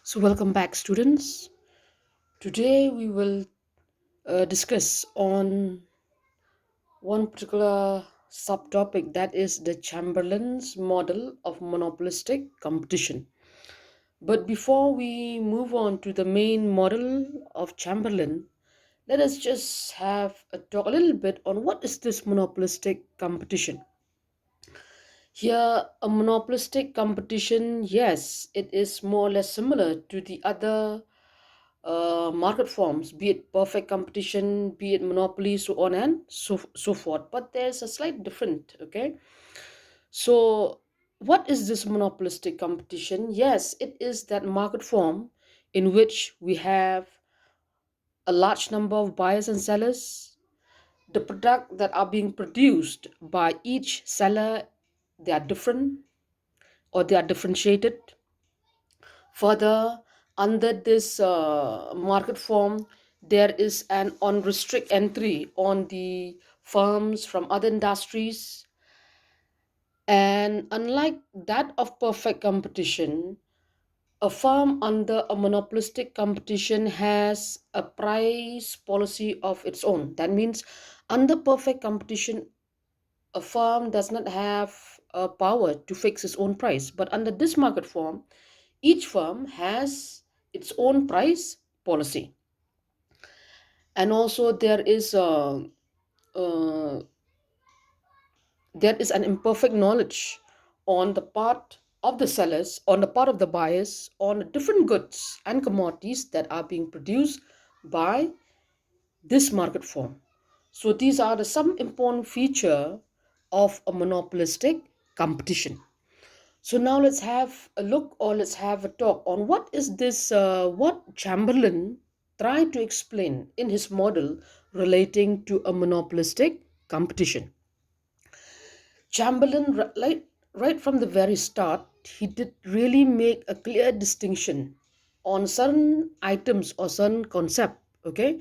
So, welcome back, students. Today, we will discuss on one particular subtopic, that is the Chamberlain's model of monopolistic competition. But before we move on to the main model of Chamberlain, let us just have a talk a little bit on what is this monopolistic competition. Here, a monopolistic competition, yes, it is more or less similar to the other market forms, be it perfect competition, be it monopoly, so on and so forth. But there's a slight different. Okay, so what is this monopolistic competition? Yes, it is that market form in which we have a large number of buyers and sellers. The product that are being produced by each seller, they are different or they are differentiated. Further, under this market form, there is an unrestricted entry on the firms from other industries. And unlike that of perfect competition, a firm under a monopolistic competition has a price policy of its own. That means, under perfect competition, a firm does not have a power to fix its own price. But under this market form, each firm has its own price policy. And also uh, there is an imperfect knowledge on the part of the sellers, on the part of the buyers, on different goods and commodities that are being produced by this market form. So these are the some important feature of a monopolistic competition. So now let's have a look, or let's have a talk on what is this, what Chamberlain tried to explain in his model relating to a monopolistic competition. Chamberlain, right from the very start, he did really make a clear distinction on certain items or certain concept. Okay,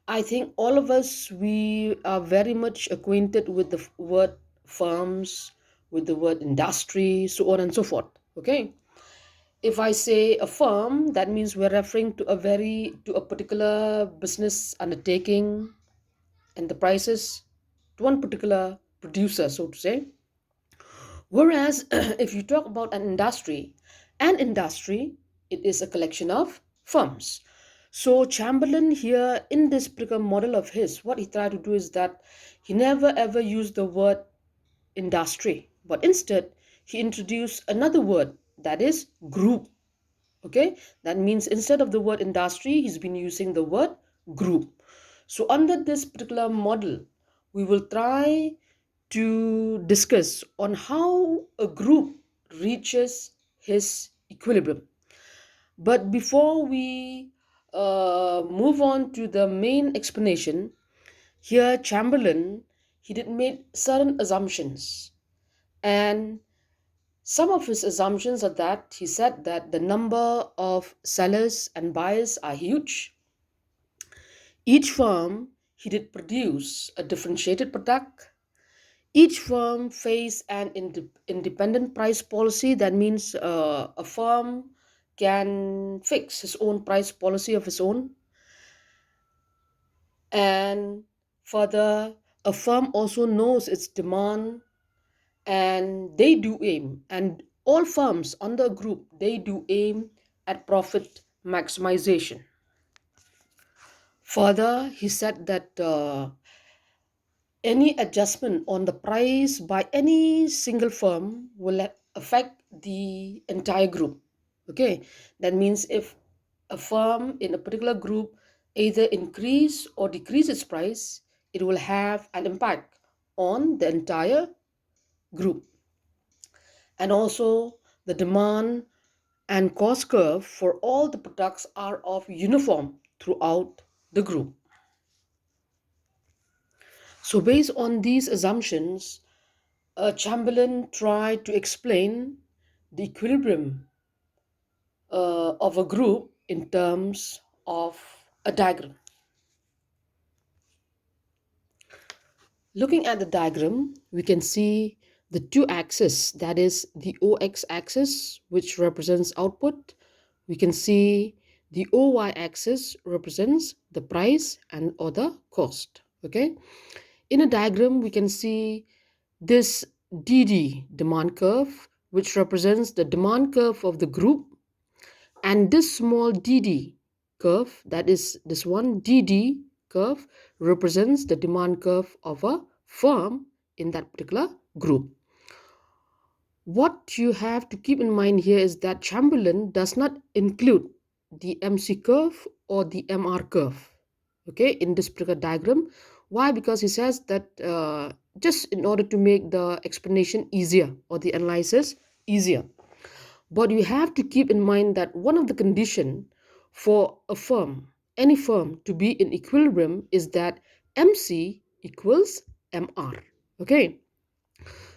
I think all of us, we are very much acquainted with the word firms, with the word industry, so on and so forth. Okay, if I say a firm, that means we're referring to a particular business undertaking, and the prices to one particular producer, so to say. Whereas if you talk about an industry, it is a collection of firms. So Chamberlain here, in this particular model of his, what he tried to do is that he never ever used the word industry, but instead he introduced another word, that is group. Okay, that means instead of the word industry, he's been using the word group. So under this particular model, we will try to discuss on how a group reaches his equilibrium. But before we move on to the main explanation, here Chamberlain, he did make certain assumptions. And some of his assumptions are that he said that the number of sellers and buyers are huge. Each firm, he did produce a differentiated product. Each firm face an independent price policy. That means a firm can fix his own price policy of his own. And further, a firm also knows its demand, and they do aim, and all firms under a group, they do aim at profit maximization. Further, he said that any adjustment on the price by any single firm will affect the entire group. Okay, that means if a firm in a particular group either increase or decrease its price, it will have an impact on the entire group. And also, the demand and cost curve for all the products are of uniform throughout the group. So based on these assumptions, Chamberlain tried to explain the equilibrium of a group in terms of a diagram. Looking at the diagram, we can see the two axes, that is the OX axis, which represents output, we can see the OY axis represents the price and or the cost. Okay. In a diagram, we can see this DD demand curve, which represents the demand curve of the group, and this small DD curve, that is this one DD curve, represents the demand curve of a firm in that particular group. What you have to keep in mind here is that Chamberlain does not include the MC curve or the MR curve, okay, in this particular diagram. Why? Because he says that just in order to make the explanation easier or the analysis easier. But you have to keep in mind that one of the condition for a firm, any firm, to be in equilibrium is that MC equals MR. Okay.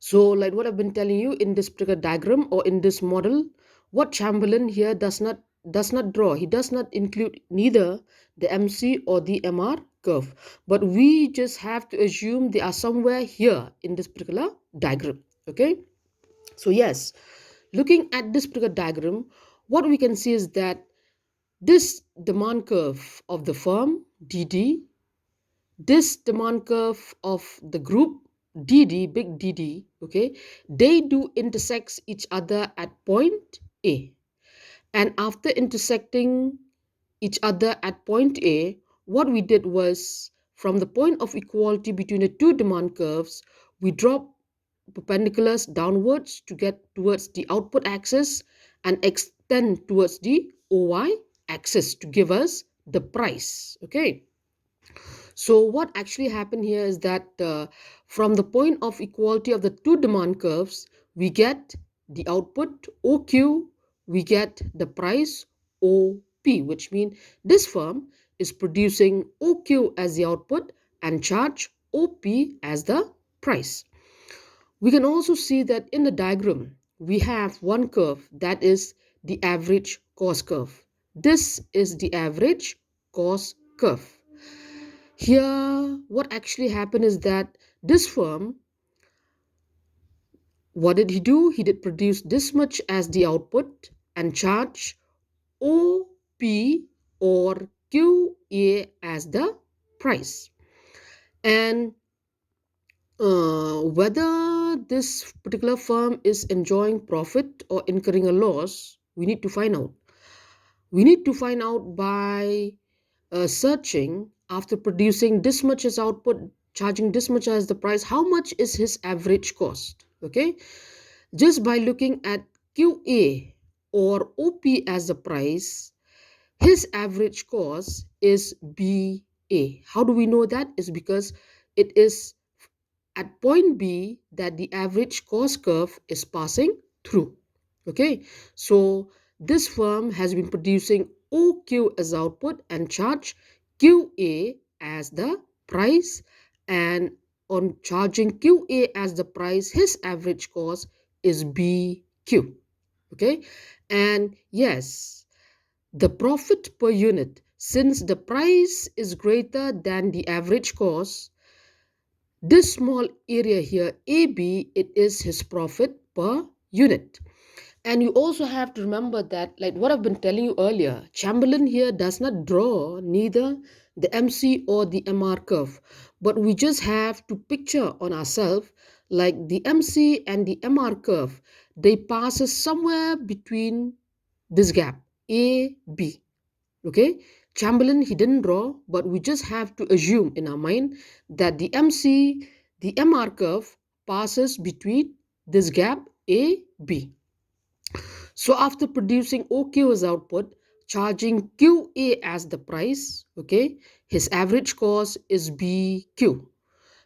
So, like what I've been telling you in this particular diagram or in this model, what Chamberlain here does not draw. He does not include neither the MC or the MR curve. But we just have to assume they are somewhere here in this particular diagram. Okay. So yes, looking at this particular diagram, what we can see is that this demand curve of the firm DD, this demand curve of the group DD, big DD, okay, they do intersect each other at point A. And after intersecting each other at point A, what we did was from the point of equality between the two demand curves, we drop perpendiculars downwards to get towards the output axis and extend towards the OY axis to give us the price. Okay. So what actually happened here is that from the point of equality of the two demand curves, we get the output OQ, we get the price OP, which means this firm is producing OQ as the output and charge OP as the price. We can also see that in the diagram, we have one curve that is the average cost curve. This is the average cost curve. Here, what actually happened is that this firm, what did he do? He did produce this much as the output and charge OP or QA as the price. And whether this particular firm is enjoying profit or incurring a loss, we need to find out. We need to find out by searching after producing this much as output, charging this much as the price, how much is his average cost. Okay, just by looking at QA or OP as the price, his average cost is BA. How do we know that? Is because it is at point B that the average cost curve is passing through. Okay, so this firm has been producing OQ as output and charge QA as the price, and on charging QA as the price, his average cost is BQ. Okay, and yes, the profit per unit, since the price is greater than the average cost, this small area here, AB, it is his profit per unit. And you also have to remember that, like what I've been telling you earlier, Chamberlain here does not draw neither the MC or the MR curve, but we just have to picture on ourselves like the MC and the MR curve, they passes somewhere between this gap, A, B. Okay, Chamberlain he didn't draw, but we just have to assume in our mind that the MC, the MR curve passes between this gap A, B. So after producing OQ as output, charging QA as the price, okay, his average cost is BQ.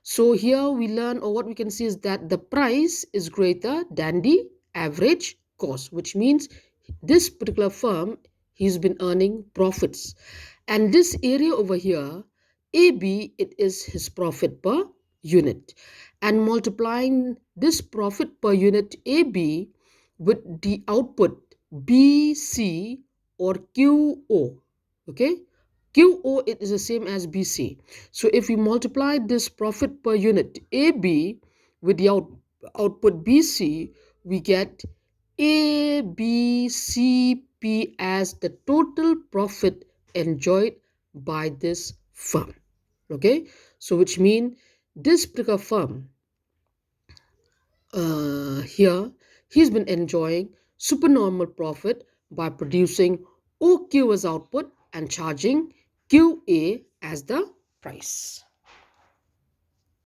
So here we learn, or what we can see is that the price is greater than the average cost, which means this particular firm, he's been earning profits. And this area over here, AB, it is his profit per unit. And multiplying this profit per unit AB with the output BC or QO, okay? QO, it is the same as BC. So if we multiply this profit per unit AB with the output BC, we get ABCP GP as the total profit enjoyed by this firm. Okay, so which mean this particular firm here, he's been enjoying supernormal profit by producing OQ as output and charging QA as the price.